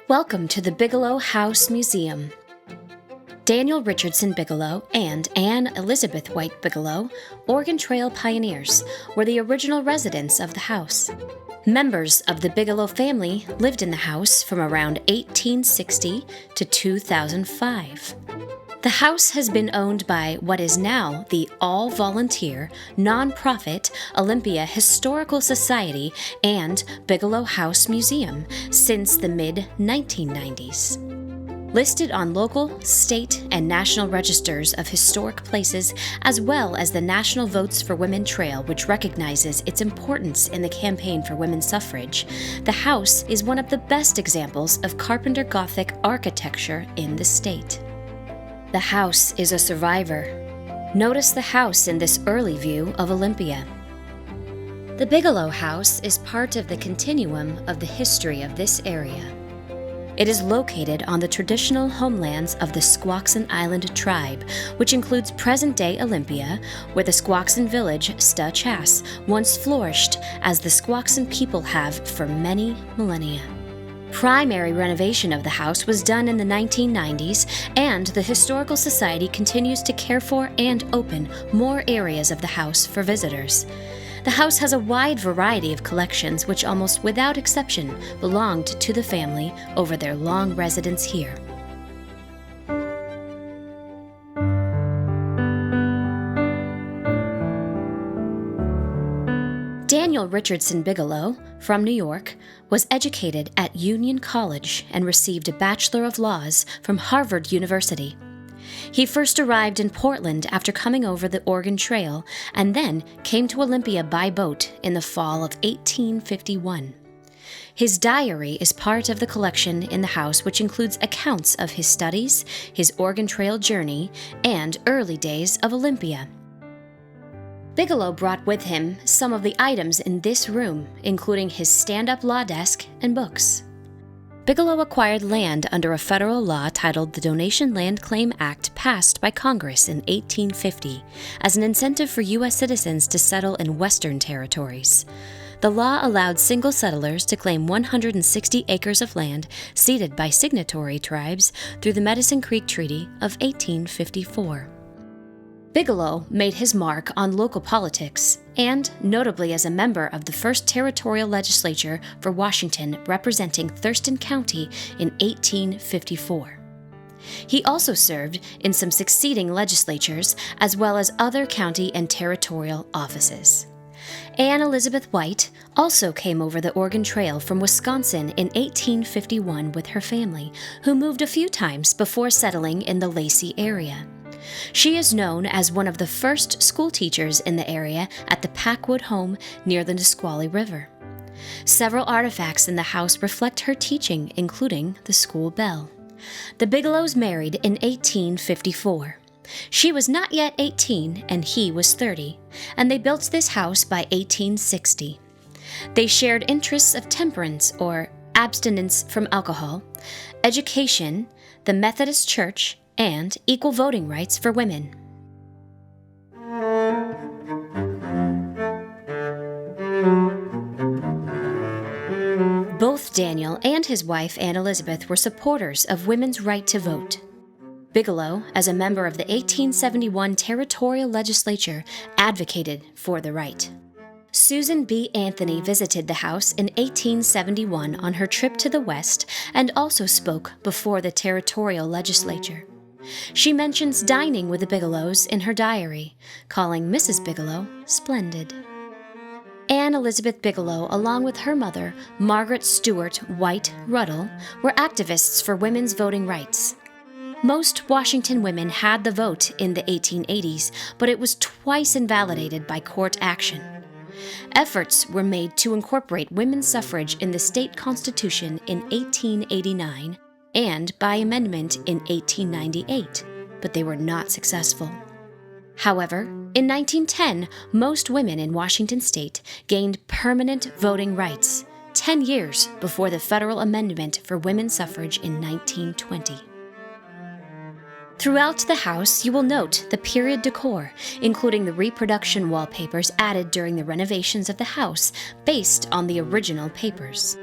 Welcome to the Bigelow House Museum. Daniel Richardson Bigelow and Anne Elizabeth White Bigelow, Oregon Trail pioneers, were the original residents of the house. Members of the Bigelow family lived in the house from around 1860 to 2005. The house has been owned by what is now the all-volunteer, nonprofit Olympia Historical Society and Bigelow House Museum since the mid-1990s. Listed on local, state, and national registers of historic places, as well as the National Votes for Women Trail, which recognizes its importance in the campaign for women's suffrage, the house is one of the best examples of Carpenter Gothic architecture in the state. The house is a survivor. Notice the house in this early view of Olympia. The Bigelow House is part of the continuum of the history of this area. It is located on the traditional homelands of the Squaxin Island tribe, which includes present-day Olympia, where the Squaxin village, Sta Chas, once flourished as the Squaxin people have for many millennia. Primary renovation of the house was done in the 1990s, and the Historical Society continues to care for and open more areas of the house for visitors. The house has a wide variety of collections which almost without exception belonged to the family over their long residence here. Daniel Richardson Bigelow, from New York, was educated at Union College and received a Bachelor of Laws from Harvard University. He first arrived in Portland after coming over the Oregon Trail and then came to Olympia by boat in the fall of 1851. His diary is part of the collection in the house, which includes accounts of his studies, his Oregon Trail journey, and early days of Olympia. Bigelow brought with him some of the items in this room, including his stand-up law desk and books. Bigelow acquired land under a federal law titled the Donation Land Claim Act passed by Congress in 1850 as an incentive for U.S. citizens to settle in Western territories. The law allowed single settlers to claim 160 acres of land ceded by signatory tribes through the Medicine Creek Treaty of 1854. Bigelow made his mark on local politics, and notably as a member of the first territorial legislature for Washington representing Thurston County in 1854. He also served in some succeeding legislatures as well as other county and territorial offices. Anne Elizabeth White also came over the Oregon Trail from Wisconsin in 1851 with her family, who moved a few times before settling in the Lacey area. She is known as one of the first school teachers in the area at the Packwood home near the Nisqually River. Several artifacts in the house reflect her teaching, including the school bell. The Bigelows married in 1854. She was not yet 18 and he was 30, and they built this house by 1860. They shared interests of temperance or abstinence from alcohol, education, the Methodist Church, and equal voting rights for women. Both Daniel and his wife, Anne Elizabeth, were supporters of women's right to vote. Bigelow, as a member of the 1871 territorial legislature, advocated for the right. Susan B. Anthony visited the house in 1871 on her trip to the West and also spoke before the territorial legislature. She mentions dining with the Bigelows in her diary, calling Mrs. Bigelow splendid. Anne Elizabeth Bigelow, along with her mother, Margaret Stewart White Ruddle, were activists for women's voting rights. Most Washington women had the vote in the 1880s, but it was twice invalidated by court action. Efforts were made to incorporate women's suffrage in the state constitution in 1889 and by amendment in 1898, but they were not successful. However, in 1910, most women in Washington state gained permanent voting rights, 10 years before the federal amendment for women's suffrage in 1920. Throughout the house, you will note the period decor, including the reproduction wallpapers added during the renovations of the house based on the original papers.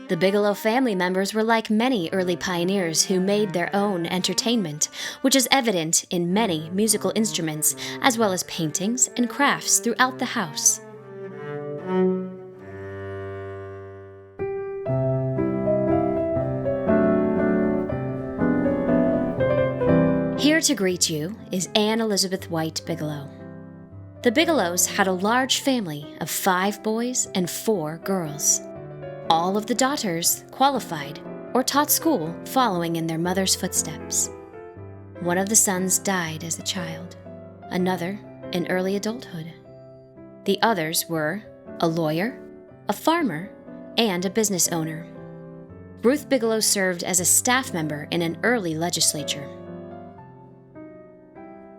The Bigelow family members were like many early pioneers who made their own entertainment, which is evident in many musical instruments, as well as paintings and crafts throughout the house. Here to greet you is Anne Elizabeth White Bigelow. The Bigelows had a large family of 5 boys and 4 girls. All of the daughters qualified or taught school following in their mother's footsteps. One of the sons died as a child, another in early adulthood. The others were a lawyer, a farmer, and a business owner. Ruth Bigelow served as a staff member in an early legislature.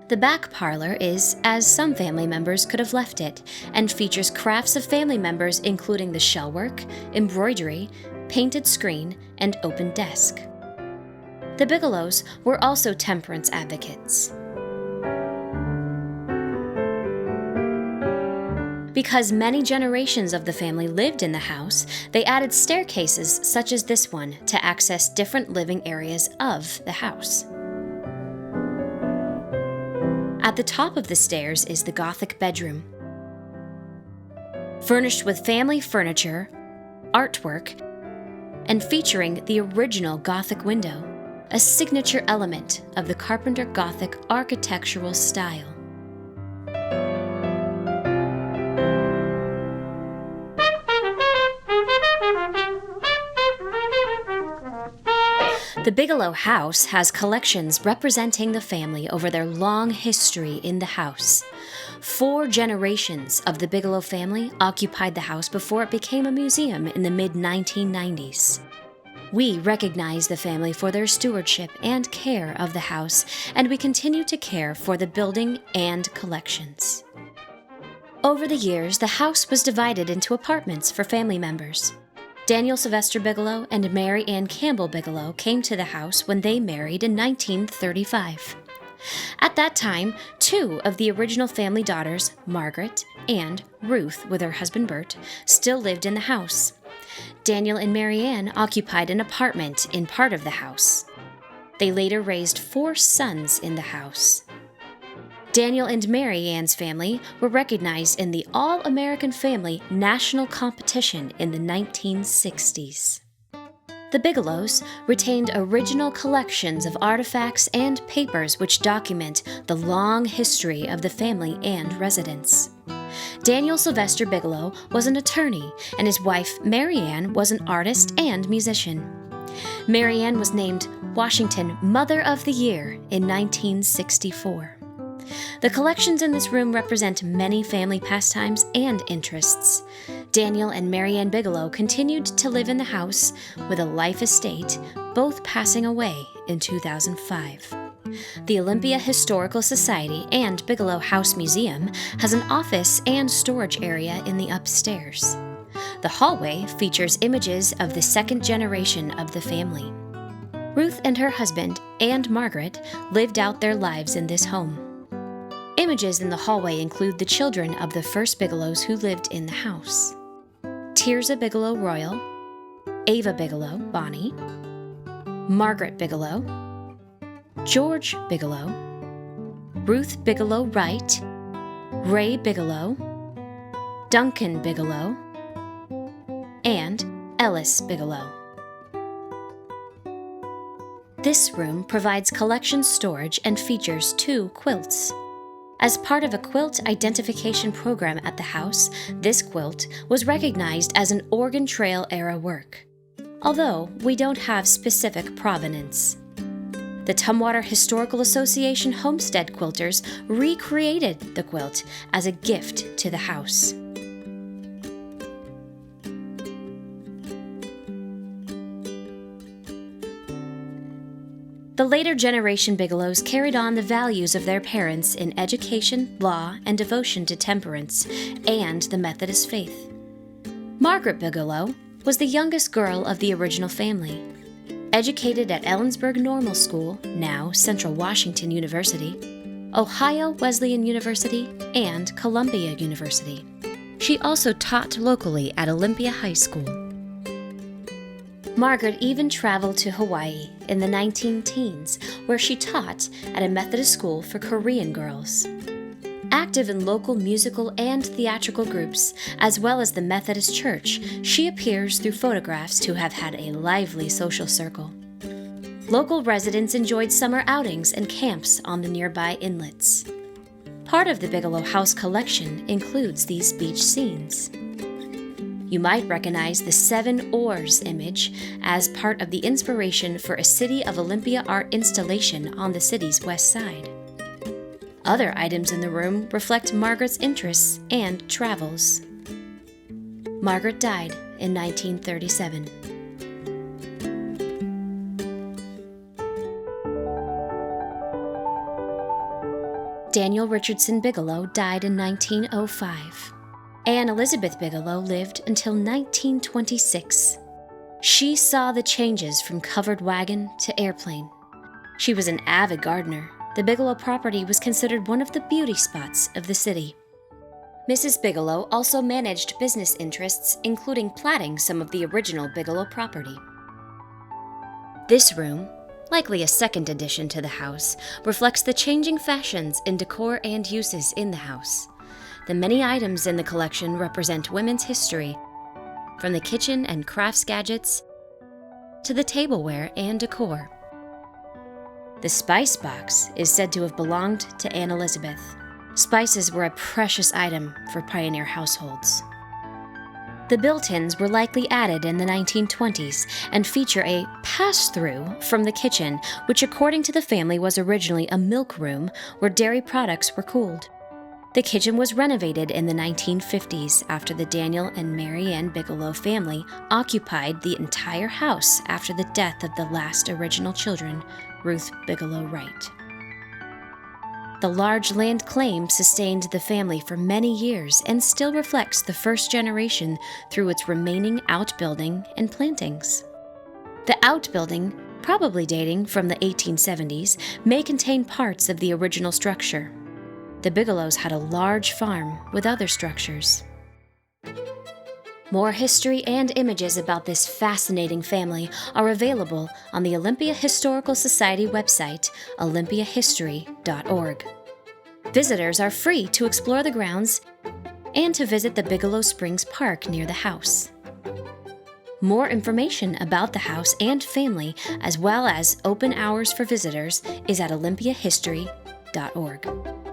The back parlor is as some family members could have left it, and features crafts of family members including the shellwork, embroidery, painted screen, and open desk. The Bigelows were also temperance advocates. Because many generations of the family lived in the house, they added staircases such as this one to access different living areas of the house. At the top of the stairs is the Gothic bedroom. Furnished with family furniture, artwork, and featuring the original Gothic window, a signature element of the Carpenter Gothic architectural style. The Bigelow house has collections representing the family over their long history in the house. 4 generations of the Bigelow family occupied the house before it became a museum in the mid-1990s. We recognize the family for their stewardship and care of the house, and we continue to care for the building and collections. Over the years, the house was divided into apartments for family members. Daniel Sylvester Bigelow and Mary Ann Campbell Bigelow came to the house when they married in 1935. At that time, 2 of the original family daughters, Margaret and Ruth with her husband Bert, still lived in the house. Daniel and Mary Ann occupied an apartment in part of the house. They later raised 4 sons in the house. Daniel and Mary Ann's family were recognized in the All-American Family National Competition in the 1960s. The Bigelows retained original collections of artifacts and papers which document the long history of the family and residence. Daniel Sylvester Bigelow was an attorney, and his wife, Mary Ann, was an artist and musician. Mary Ann was named Washington Mother of the Year in 1964. The collections in this room represent many family pastimes and interests. Daniel and Mary Ann Bigelow continued to live in the house with a life estate, both passing away in 2005. The Olympia Historical Society and Bigelow House Museum has an office and storage area in the upstairs. The hallway features images of the second generation of the family. Ruth and her husband, and Margaret, lived out their lives in this home. Images in the hallway include the children of the first Bigelows who lived in the house: Tirzah Bigelow Royal, Ava Bigelow, Bonnie, Margaret Bigelow, George Bigelow, Ruth Bigelow Wright, Ray Bigelow, Duncan Bigelow, and Ellis Bigelow. This room provides collection storage and features 2 quilts. As part of a quilt identification program at the house, this quilt was recognized as an Oregon Trail era work, although we don't have specific provenance. The Tumwater Historical Association Homestead Quilters recreated the quilt as a gift to the house. The later generation Bigelows carried on the values of their parents in education, law, and devotion to temperance, and the Methodist faith. Margaret Bigelow was the youngest girl of the original family. Educated at Ellensburg Normal School, now Central Washington University, Ohio Wesleyan University, and Columbia University. She also taught locally at Olympia High School. Margaret even traveled to Hawaii in the 19-teens, where she taught at a Methodist school for Korean girls. Active in local musical and theatrical groups, as well as the Methodist Church, she appears through photographs to have had a lively social circle. Local residents enjoyed summer outings and camps on the nearby inlets. Part of the Bigelow House collection includes these beach scenes. You might recognize the 7 oars image as part of the inspiration for a City of Olympia art installation on the city's west side. Other items in the room reflect Margaret's interests and travels. Margaret died in 1937. Daniel Richardson Bigelow died in 1905. Anne Elizabeth Bigelow lived until 1926. She saw the changes from covered wagon to airplane. She was an avid gardener. The Bigelow property was considered one of the beauty spots of the city. Mrs. Bigelow also managed business interests, including platting some of the original Bigelow property. This room, likely a second addition to the house, reflects the changing fashions in decor and uses in the house. The many items in the collection represent women's history, from the kitchen and crafts gadgets to the tableware and decor. The spice box is said to have belonged to Anne Elizabeth. Spices were a precious item for pioneer households. The built-ins were likely added in the 1920s and feature a pass-through from the kitchen, which according to the family was originally a milk room where dairy products were cooled. The kitchen was renovated in the 1950s after the Daniel and Mary Ann Bigelow family occupied the entire house after the death of the last original children, Ruth Bigelow Wright. The large land claim sustained the family for many years and still reflects the first generation through its remaining outbuilding and plantings. The outbuilding, probably dating from the 1870s, may contain parts of the original structure. The Bigelows had a large farm with other structures. More history and images about this fascinating family are available on the Olympia Historical Society website, olympiahistory.org. Visitors are free to explore the grounds and to visit the Bigelow Springs Park near the house. More information about the house and family, as well as open hours for visitors, is at olympiahistory.org.